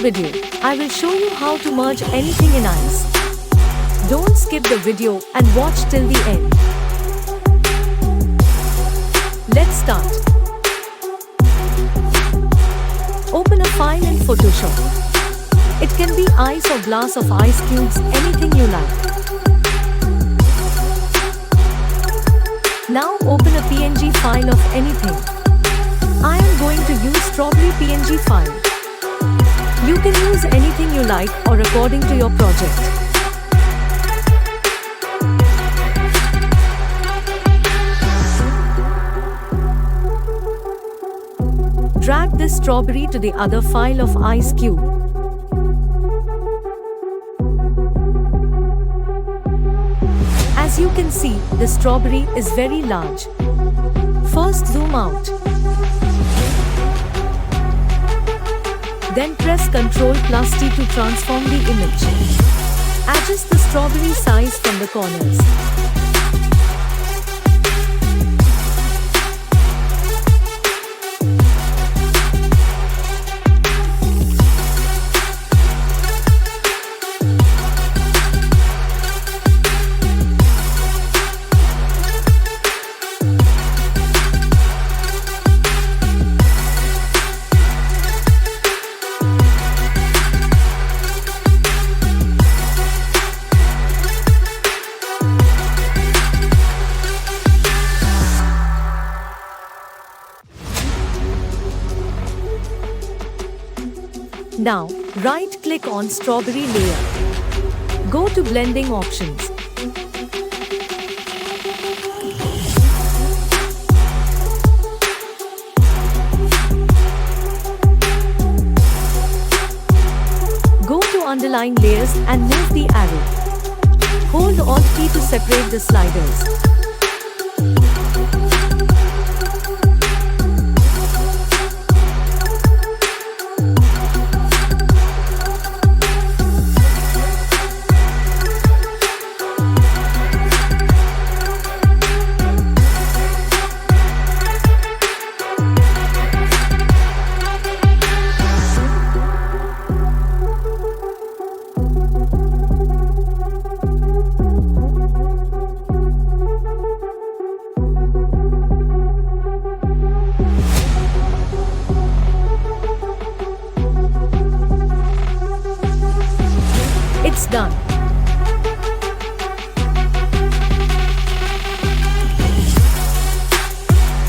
video, I will show you how to merge anything in ice. Don't skip the video and watch till the end. Let's start. Open a file in Photoshop. It can be ice or glass of ice cubes, anything you like. Now open a PNG file of anything. I am going to use strawberry PNG file. You can use anything you like or according to your project. Drag this strawberry to the other file of ice cube. As you can see, the strawberry is very large. First zoom out. Then press Ctrl+T to transform the image. Adjust the strawberry size from the corners. Now, right-click on strawberry layer. Go to blending options. Go to underline layers and move the arrow. Hold Alt key to separate the sliders. It's done.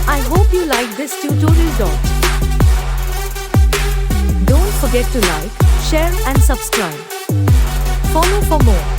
I hope you like this tutorial. Don't forget to like, share and subscribe. Follow for more.